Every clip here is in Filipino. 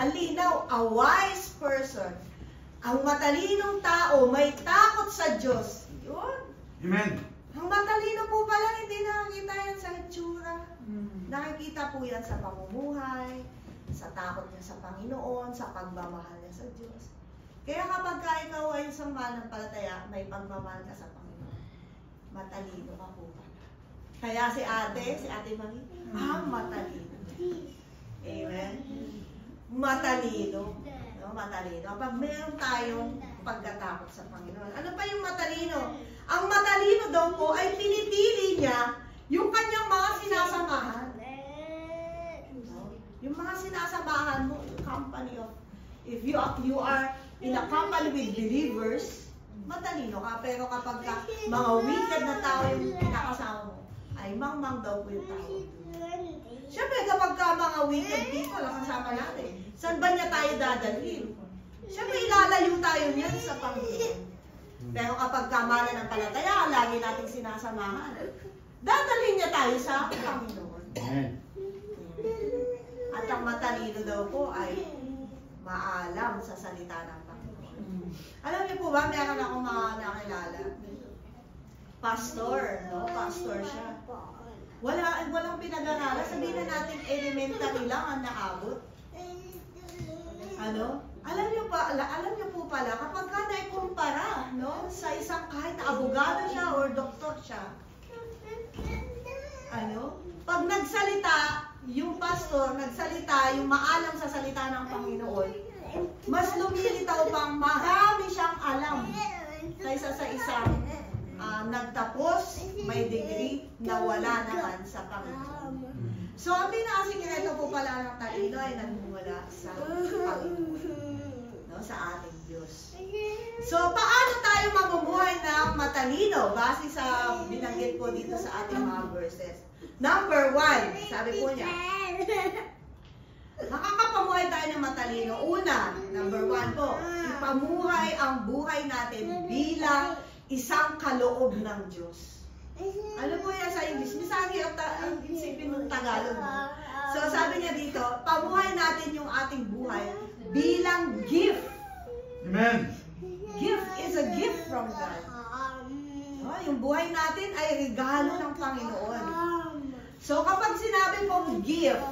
Ang linaw, a wise person. Ang matalinong tao, may takot sa Diyos. Yun. Amen. Ang matalino po pala, hindi nakikita yan sa itsura. Nakikita po yan sa pamumuhay, sa takot niya sa Panginoon, sa pagmamahal niya sa Diyos. Kaya kapag ikaw ay isang mananampalataya, may pagmamahal ka sa Panginoon. Matalino ka po pala. Kaya si Ate Mami, matalino. Amen? Matalino. No, matalino. Kapag meron tayong pagkatakot sa Panginoon. Ano pa yung matalino? Ang matalino daw po ay pinipili niya yung kanyang mga sinasamahan. No? Yung mga sinasamahan mo, yung company of, if you are in a company with believers, matalino ka. Pero kapag mga wicked na tao yung pinakasama mo, ay mangmang daw po yung tao. Siyempre, kapag mga wicked people ang kasama natin, saan ba niya tayo dadalhin? Siyempre, ilalayo tayo niyan sa Panginoon. Pero kapag kamala ng palataya, lagi nating sinasamahan, dadalhin niya tayo sa Panginoon. At ang matalino daw po ay maalam sa salita ng Panginoon. Alam niyo po ba, meron akong mga nakilala. Pastor, no? Pastor siya. Walang pinag-aralan. Sabihin na natin elementary lang ang naabot. Ano? Alam niyo po pala, kapag ka naikumpara, no? Sa isang kahit na abogado siya or doktor siya. Ano? Pag nagsalita, yung pastor, nagsalita, yung maalam sa salita ng Panginoon, mas lumilitaw pang marami siyang alam kaysa sa isang nagtapos, may degree, na wala naman sa Panginoon. So, ang pinakasikreto po pala ng talino ay nagmumula sa Panginoon, no? Sa ating Diyos. So, paano tayo mamumuhay ng matalino? Base sa binanggit po dito sa ating mga verses. Number 1, sabi po niya, makakapamuhay tayo ng matalino. Una, number 1 po, ipamuhay ang buhay natin bilang isang kaloob ng Diyos. Ano po yan sa English? Misagi ang isipin ng Tagalog. So sabi niya dito, pamuhay natin yung ating buhay bilang gift. Amen. Gift is a gift from God. No, yung buhay natin ay regalo ng Panginoon. So kapag sinabi pong gift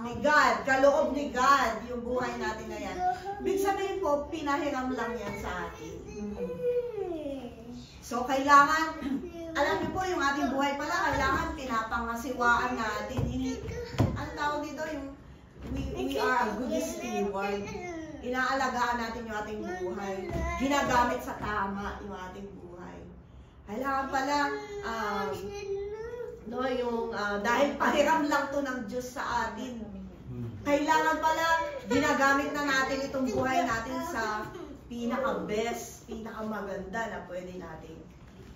ni God, kaloob ni God, yung buhay natin na yan, ibig sabihin po, pinahiram lang yan sa atin. So, kailangan, alam niyo po, yung ating buhay pala, kailangan pinapangasiwaan natin. Ano tawag dito? We are a good steward. Inaalagaan natin yung ating buhay. Ginagamit sa tama yung ating buhay. Kailangan pala, dahil pahiram lang to ng Diyos sa atin. Kailangan pala, ginagamit na natin itong buhay natin sa pinaka-best, pinaka-maganda na pwede nating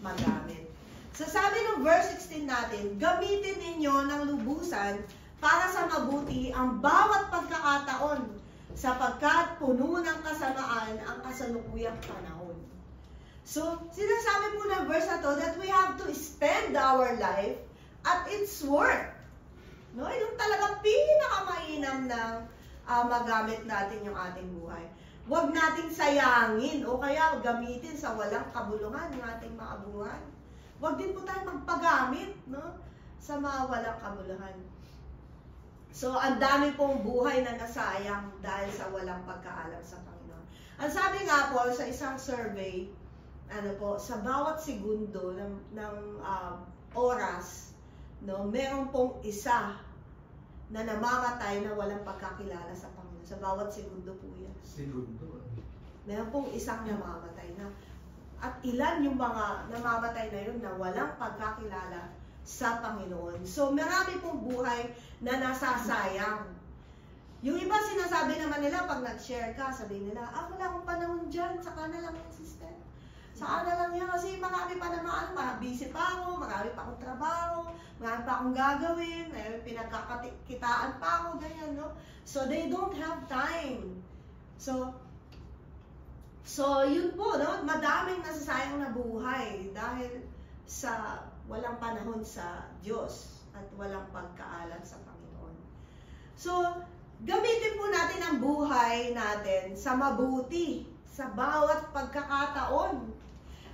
magamit. So sabi ng verse 16 natin, gamitin ninyo ng lubusan para sa mabuti ang bawat pagkakataon sapagkat puno ng kasamaan ang kasalukuyang panahon. So, sinasabi po ng verse na to that we have to spend our life at its work. No? Yung talagang pinakamainam ng magamit natin yung ating buhay. Huwag nating sayangin o kaya gamitin sa walang kabulungan yung ating mga buhay. Huwag din po tayo magpagamit, no? Sa mga walang kabuluhan. So, ang dami pong buhay na nasayang dahil sa walang pagkaalam sa Panginoon. Ang sabi nga po sa isang survey, sa bawat segundo ng oras, no, meron pong isa na namamatay na walang pagkakilala sa Panginoon. Sa bawat segundo po yan. Segundo. Meron pong isang namamatay na. At ilan yung mga namamatay na yun na walang pagkakilala sa Panginoon. So, marami pong buhay na nasasayang. Yung iba sinasabi naman nila, pag nag-share ka, sabihin nila, wala akong panahon dyan, saka na lang yung system. Saka na lang yan, kasi marami pa naman, busy pa ako, marami pa akong trabaho, marami pa akong gagawin, may pinagkakakitaan pa ako, ganyan, no? So, they don't have time. So yun po, no? Madaming nasasayang na buhay dahil sa walang panahon sa Diyos at walang pagkaalam sa Panginoon. So, gamitin po natin ang buhay buhay natin sa mabuti, sa bawat pagkakataon.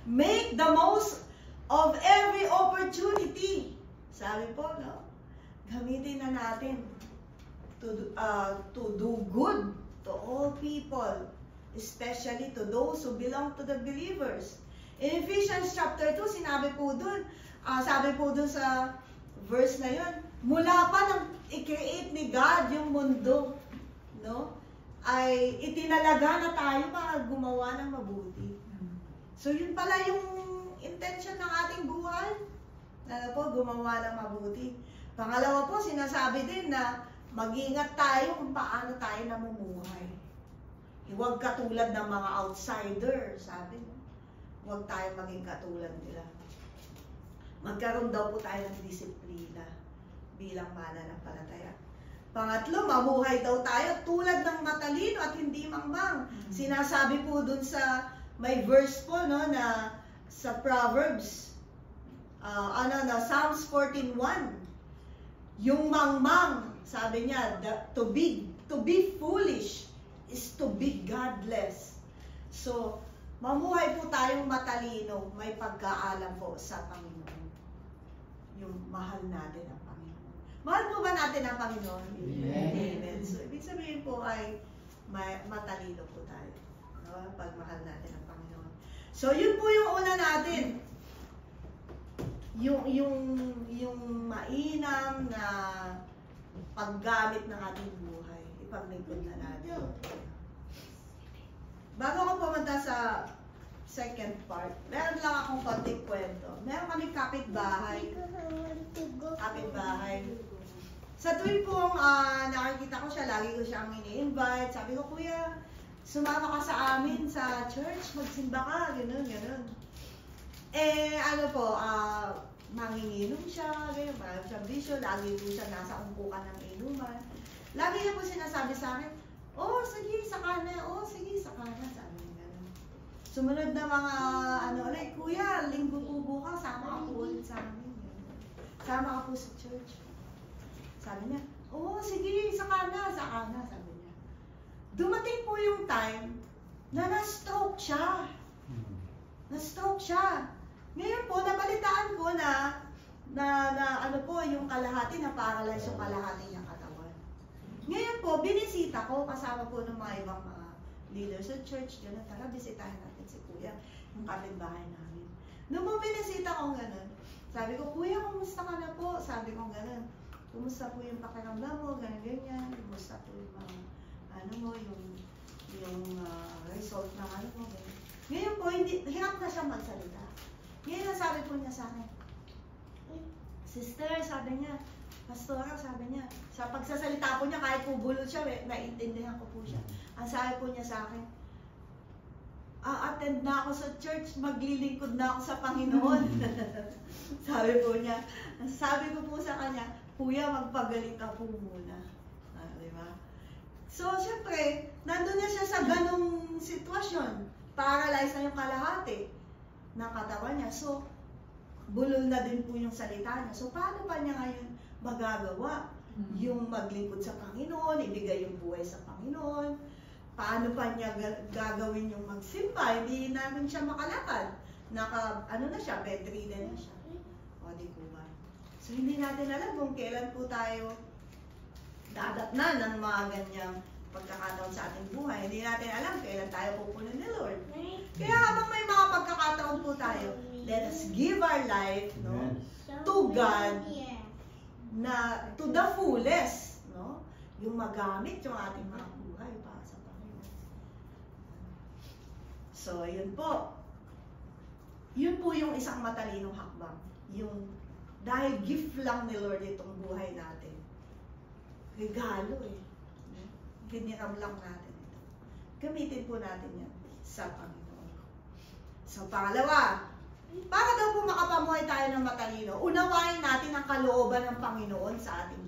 Make the most of every opportunity. Sabi po, no? Gamitin na natin to do good to all people, especially to those who belong to the believers. In Ephesians chapter 2, sinabi po dun, sabi po dun sa verse na yun, mula pa nang i-create ni God yung mundo, no? Ay itinalaga na tayo para gumawa ng mabuti. So yun pala yung intention ng ating buhay. Ano po, gumawa ng mabuti. Pangalawa po, sinasabi din na mag-ingat tayo kung paano tayo namumuhay. Huwag katulad ng mga outsider, sabi. Huwag tayo maging katulad nila. Magkaroon daw po tayo ng disiplina bilang mananampalataya. Pangatlo, mamuhay daw tayo tulad ng matalino at hindi mangmang. Sinasabi po dun sa, may verse po, no, na sa Proverbs, Psalms 14:1. Yung mangmang, sabi niya, to be foolish is to be godless. So, mamuhay po tayong matalino, may pagkaalam po sa Panginoon. Yung mahal natin ang Panginoon. Mahal po ba natin ang Panginoon? Amen. Amen. So, ibig sabihin po ay matalino po tayo. No? Pag mahal natin ang Panginoon. So, yun po yung una natin. Yung mainam na paggamit ng ating buhay. Ipaglingkod na natin. Bago ako pumunta sa second part, meron lang akong konting kwento. Meron kami kapitbahay. Sa tuwing pong nakikita ko siya, lagi ko siyang ini-invite. Sabi ko, Kuya, sumama ka sa amin sa church, magsimba ka, gano'n, gano'n. Eh, ano po, manginginom siya, gano'n, marami siyang bisyo, lagi po siya nasa umpukan ng inuman. Lagi niya po sinasabi sa akin, oh, sige, saka na, sabi niya gano'n. Sumunod na mga, like, Kuya, linggo po bukas, sama ka po ulit sa amin. Sama ka po sa church. Sabi niya, oh, sige, saka na, sabi niya. Dumating po yung time na na-stroke siya. Ngayon po, nabalitaan ko na yung kalahati, na-paralyze yung kalahati niyang katawan. Ngayon po, binisita ko, kasama po ng mga ibang mga leaders sa church, gano'n, tara, bisitahin natin si Kuya, yung kapitbahay namin. Nung po binisita ko gano'n, sabi ko, Kuya, kumusta ka na po? Sabi ko gano'n, kumusta po yung pakiramdam mo, ganyan, kumusta po yung mga, yung result ng mo, ganyan. Ngayon po, hirap na siya magsalita. Ngayon, sabi po niya sa akin, Sister, sabi niya, Pastora, sabi niya, sa pagsasalita po niya, kahit po bulol siya, naiintindihan ko po siya. Ang sabi po niya sa akin, attend na ako sa church, maglilingkod na ako sa Panginoon. Sabi po niya, sabi ko po sa kanya, Kuya, magpagaling ka po muna. Diba? So, syempre, nandun na siya sa ganong sitwasyon. Paralyzed na yung kalahati ng katawan niya. So, bulol na din po yung salita niya. So, paano pa niya ngayon magagawa? Yung maglingkod sa Panginoon, ibigay yung buhay sa Panginoon. Paano pa niya gagawin yung magsimba? Hindi namin siya makalakad. Na siya, bedridden na siya. O, di ko ba? So, hindi natin alam kung kailan po tayo dadatnan ng mga ganyang pagkakataon sa ating buhay. Hindi natin alam kailan tayo pupunan ni Lord. Kaya habang may mga pagkakataon po tayo, let us give our life, no, to God, na to the fullest, no? Yung magamit yung ating mga buhay para sa Panginoon. So, yun po. Yun po yung isang matalinong hakbang. Yung dahil gift lang ni Lord itong buhay natin. Regalo eh. Hiniram lang natin ito. Gamitin po natin yan sa Panginoon. So, pangalawa, para daw po makapamuhay tayo ng matalino, unawain natin ang kalooban ng Panginoon sa ating